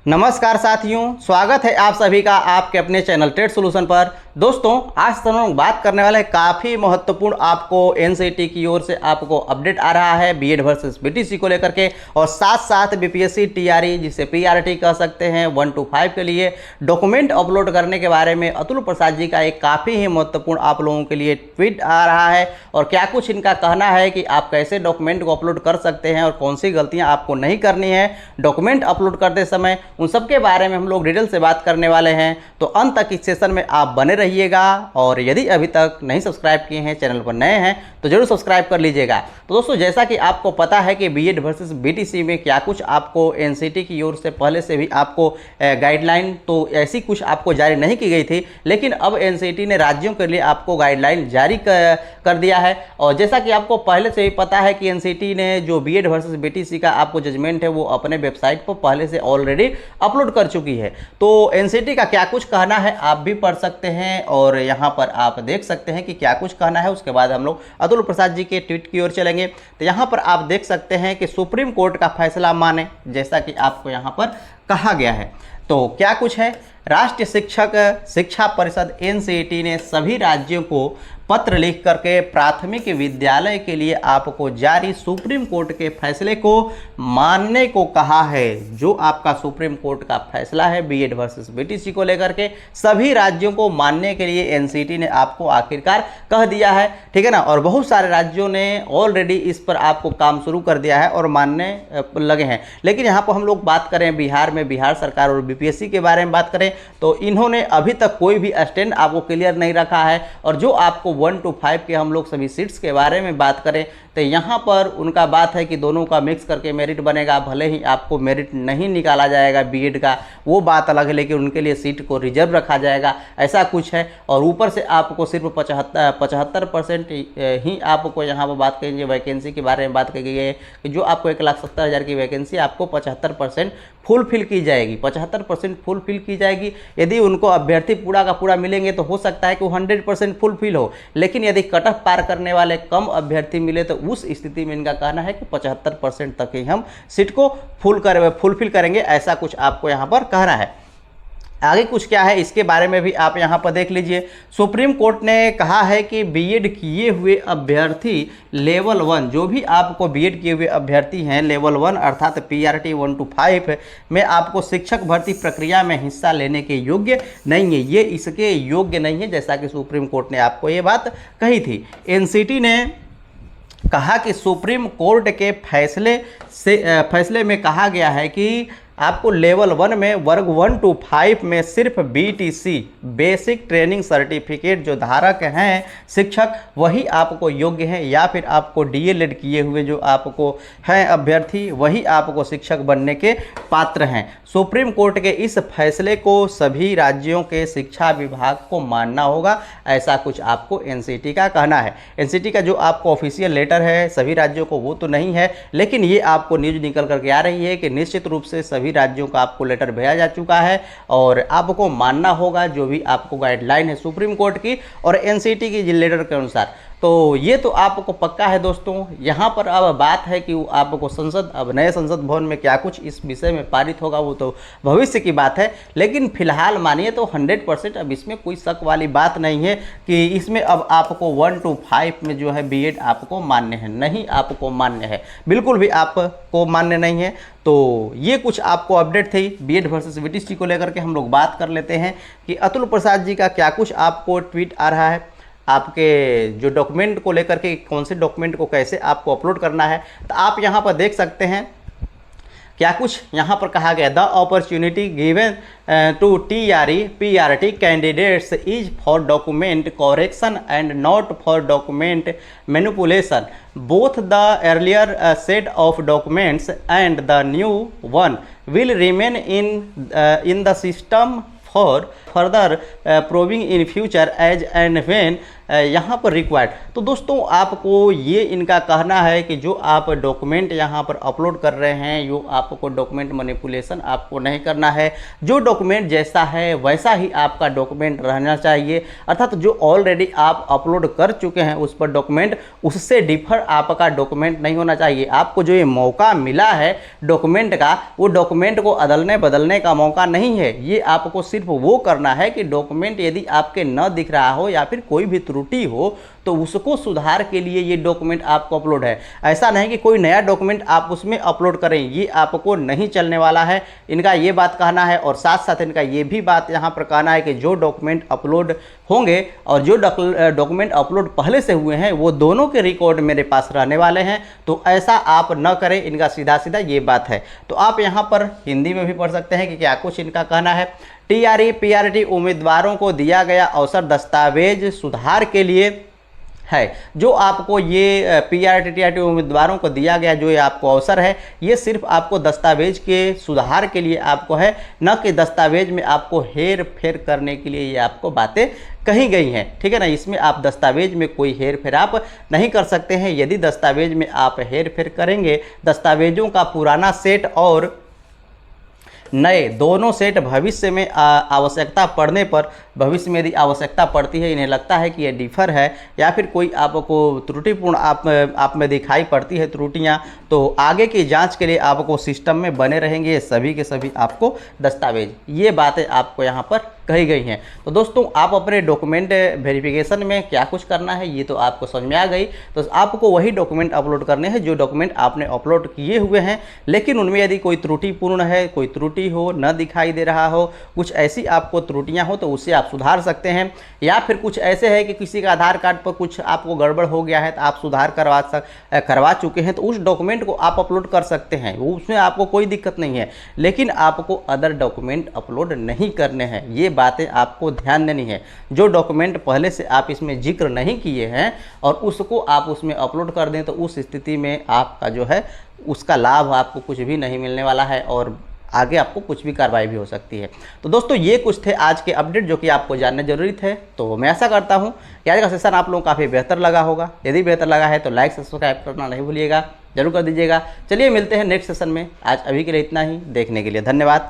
नमस्कार साथियों, स्वागत है आप सभी का आपके अपने चैनल ट्रेड सॉल्यूशन पर। दोस्तों, आज हम लोग बात करने वाले हैं काफ़ी महत्वपूर्ण आपको एनसीईटी की ओर से आपको अपडेट आ रहा है बीएड वर्सेस बीटीसी को लेकर के, और साथ साथ बीपीएससी टीआरई जिसे पीआरटी कह सकते हैं 1 to 5 के लिए डॉक्यूमेंट अपलोड करने के बारे में अतुल प्रसाद जी का एक काफ़ी ही महत्वपूर्ण आप लोगों के लिए ट्वीट आ रहा है। और क्या कुछ इनका कहना है कि आप कैसे डॉक्यूमेंट को अपलोड कर सकते हैं और कौन सी गलतियाँ आपको नहीं करनी है डॉक्यूमेंट अपलोड करते समय, उन सब के बारे में हम लोग डिटेल से बात करने वाले हैं। तो अंत तक इस सेशन में आप बने रहिएगा, और यदि अभी तक नहीं सब्सक्राइब किए हैं, चैनल पर नए हैं तो जरूर सब्सक्राइब कर लीजिएगा। तो दोस्तों, जैसा कि आपको पता है कि बीएड वर्सेस बीटीसी में क्या कुछ आपको एनसीईटी की ओर से पहले से भी आपको गाइडलाइन तो ऐसी कुछ आपको जारी नहीं की गई थी, लेकिन अब एनसीईटी ने राज्यों के लिए आपको गाइडलाइन जारी कर दिया है। और जैसा कि आपको पहले से ही पता है कि एनसीईटी ने जो बीएड वर्सेस बीटीसी का आपको जजमेंट है वो अपने वेबसाइट पर पहले से ऑलरेडी अपलोड कर चुकी है। तो एनसीईटी का क्या कुछ कहना है आप भी पढ़ सकते हैं, और यहाँ पर आप देख सकते हैं कि क्या कुछ कहना है। उसके बाद हम लोग अतुल प्रसाद जी के ट्वीट की ओर चलेंगे। तो यहाँ पर आप देख सकते हैं कि सुप्रीम कोर्ट का फैसला माने, जैसा कि आपको यहाँ पर कहा गया है। तो क्या कुछ है, राष्ट्रीय शिक्षक शिक्षा परिषद एनसीईटी ने सभी राज्यों को पत्र लिख करके प्राथमिक विद्यालय के लिए आपको जारी सुप्रीम कोर्ट के फैसले को मानने को कहा है। जो आपका सुप्रीम कोर्ट का फैसला है बीएड वर्सेस बीटीसी को लेकर के, सभी राज्यों को मानने के लिए एनसीईटी ने आपको आखिरकार कह दिया है, ठीक है ना। और बहुत सारे राज्यों ने ऑलरेडी इस पर आपको काम शुरू कर दिया है और मानने लगे हैं। लेकिन यहाँ पर हम लोग बात करें बिहार में, बिहार सरकार और बीपीएससी के बारे में बात करें तो इन्होंने अभी तक कोई भी स्टैंड आपको क्लियर नहीं रखा है। और जो आपको 1 to 5 के हम लोग सभी सीट्स के बारे में बात करें तो यहाँ पर उनका बात है कि दोनों का मिक्स करके मेरिट बनेगा। भले ही आपको मेरिट नहीं निकाला जाएगा बीएड का, वो बात अलग है, लेकिन उनके लिए सीट को रिजर्व रखा जाएगा, ऐसा कुछ है। और ऊपर से आपको सिर्फ 75% ही आपको यहाँ पर बात करेंगे वैकेंसी के बारे में बात की गई है कि जो आपको 1,70,000 की वैकेंसी आपको 75% फुलफिल की जाएगी, 75% फुलफिल की जाएगी। यदि उनको अभ्यर्थी पूरा का पूरा मिलेंगे तो हो सकता है कि वो 100% फुलफिल हो, लेकिन यदि कट ऑफ पार करने वाले कम अभ्यर्थी मिले तो उस स्थिति में इनका कहना है कि 75% तक ही हम सीट को फुलफिल करेंगे, ऐसा कुछ आपको यहाँ पर कहना है। आगे कुछ क्या है इसके बारे में भी आप यहाँ पर देख लीजिए। सुप्रीम कोर्ट ने कहा है कि बीएड किए हुए अभ्यर्थी लेवल 1, जो भी आपको बीएड किए हुए अभ्यर्थी हैं लेवल 1 अर्थात पीआरटी 1 to 5 में आपको शिक्षक भर्ती प्रक्रिया में हिस्सा लेने के योग्य नहीं है, ये इसके योग्य नहीं है, जैसा कि सुप्रीम कोर्ट ने आपको ये बात कही थी। एनसीईटी ने कहा कि सुप्रीम कोर्ट के फैसले में कहा गया है कि आपको लेवल 1 में वर्ग 1 to 5 में सिर्फ बीटीसी बेसिक ट्रेनिंग सर्टिफिकेट जो धारक हैं शिक्षक वही आपको योग्य हैं, या फिर आपको डीएलएड किए हुए जो आपको हैं अभ्यर्थी वही आपको शिक्षक बनने के पात्र हैं। सुप्रीम कोर्ट के इस फैसले को सभी राज्यों के शिक्षा विभाग को मानना होगा, ऐसा कुछ आपको एनसीईटी का कहना है। एनसीईटी का जो आपको ऑफिशियल लेटर है सभी राज्यों को वो तो नहीं है, लेकिन ये आपको न्यूज निकल करके आ रही है कि निश्चित रूप से सभी राज्यों का आपको लेटर भेजा जा चुका है और आपको मानना होगा जो भी आपको गाइडलाइन है सुप्रीम कोर्ट की और एनसीईटी की लेटर के अनुसार। तो ये तो आपको पक्का है दोस्तों। यहाँ पर अब बात है कि आपको अब नए संसद भवन में क्या कुछ इस विषय में पारित होगा वो तो भविष्य की बात है, लेकिन फिलहाल मानिए तो 100% अब इसमें कोई शक वाली बात नहीं है कि इसमें अब आपको 1 to 5 में जो है बीएड आपको मान्य है, नहीं आपको मान्य है, बिल्कुल भी आपको मान्य नहीं है। तो ये कुछ आपको अपडेट थी बीएड वर्सेस बीटीसी को लेकर के। हम लोग बात कर लेते हैं कि अतुल प्रसाद जी का क्या कुछ आपको ट्वीट आ रहा है, आपके जो डॉक्यूमेंट को लेकर के कौन से डॉक्यूमेंट को कैसे आपको अपलोड करना है। तो आप यहाँ पर देख सकते हैं क्या कुछ यहाँ पर कहा गया, the opportunity given to TRE PRT candidates is for document correction and not for document manipulation. Both the earlier set of documents and the new one will remain in the system for further probing in future as and when यहाँ पर required. तो दोस्तों आपको ये इनका कहना है कि जो आप डॉक्यूमेंट यहाँ पर अपलोड कर रहे हैं, जो आपको डॉक्यूमेंट मैनिपुलेशन आपको नहीं करना है। जो डॉक्यूमेंट जैसा है वैसा ही आपका डॉक्यूमेंट रहना चाहिए, अर्थात जो ऑलरेडी आप अपलोड कर चुके हैं उस पर डॉक्यूमेंट, उससे डिफर आपका डॉक्यूमेंट नहीं होना चाहिए। आपको जो ये मौका मिला है डॉक्यूमेंट का, वो डॉक्यूमेंट को अदलने बदलने का मौका नहीं है। ये आपको सिर्फ वो करना है कि डॉक्यूमेंट यदि आपके न दिख रहा हो या फिर कोई भी त्रुटि हो तो उसको सुधार के लिए ये डॉक्यूमेंट आपको अपलोड है। ऐसा नहीं कि कोई नया डॉक्यूमेंट आप उसमें अपलोड करें, ये आपको नहीं चलने वाला है। इनका ये बात कहना है और साथ साथ इनका ये भी बात यहाँ पर कहना है कि जो डॉक्यूमेंट अपलोड होंगे और जो डॉक्यूमेंट अपलोड पहले से हुए हैं वो दोनों के रिकॉर्ड मेरे पास रहने वाले हैं। तो ऐसा आप न करें, इनका सीधा सीधा ये बात है। तो आप यहाँ पर हिंदी में भी पढ़ सकते हैं कि क्या कुछ इनका कहना है। टीआरई पीआरटी उम्मीदवारों को दिया गया अवसर दस्तावेज सुधार के लिए है। जो आपको ये पीआरटी टीआरटी उम्मीदवारों को दिया गया जो ये आपको अवसर है, ये सिर्फ आपको दस्तावेज के सुधार के लिए आपको है, न कि दस्तावेज में आपको हेर फेर करने के लिए ये आपको बातें कही गई हैं। ठीक है ना, इसमें आप दस्तावेज में कोई हेर फेर आप नहीं कर सकते हैं। यदि दस्तावेज में आप हेर फेर करेंगे, दस्तावेजों का पुराना सेट और नए दोनों सेट भविष्य में आवश्यकता पड़ने पर, भविष्य में यदि आवश्यकता पड़ती है, इन्हें लगता है कि ये डिफर है या फिर कोई आपको त्रुटिपूर्ण आप में दिखाई पड़ती है त्रुटियां, तो आगे की जांच के लिए आपको सिस्टम में बने रहेंगे ये सभी के सभी आपको दस्तावेज। ये बातें आपको यहाँ पर कही गई हैं। तो दोस्तों आप अपने डॉक्यूमेंट वेरिफिकेशन में क्या कुछ करना है ये तो आपको समझ में आ गई। तो आपको वही डॉक्यूमेंट अपलोड करने हैं जो डॉक्यूमेंट आपने अपलोड किए हुए हैं, लेकिन उनमें यदि कोई त्रुटिपूर्ण है, कोई त्रुटि हो, न दिखाई दे रहा हो, कुछ ऐसी आपको त्रुटियां हो तो उससे आप सुधार सकते हैं। या फिर कुछ ऐसे है कि किसी का आधार कार्ड पर कुछ आपको गड़बड़ हो गया है तो आप सुधार करवा चुके हैं, तो उस डॉक्यूमेंट को आप अपलोड कर सकते हैं, उसमें आपको कोई दिक्कत नहीं है। लेकिन आपको अदर डॉक्यूमेंट अपलोड नहीं करने हैं, ये बातें आपको ध्यान देनी है। जो डॉक्यूमेंट पहले से आप इसमें जिक्र नहीं किए हैं और उसको आप उसमें अपलोड कर दें तो उस स्थिति में आपका जो है उसका लाभ आपको कुछ भी नहीं मिलने वाला है और आगे आपको कुछ भी कार्रवाई भी हो सकती है। तो दोस्तों ये कुछ थे आज के अपडेट जो कि आपको जानने जरूरी थे। तो मैं आशा करता हूँ कि आज का सेशन आप लोगों को काफ़ी बेहतर लगा होगा। यदि बेहतर लगा है तो लाइक सब्सक्राइब करना नहीं भूलिएगा, जरूर कर दीजिएगा। चलिए मिलते हैं नेक्स्ट सेशन में। आज अभी के लिए इतना ही। देखने के लिए धन्यवाद।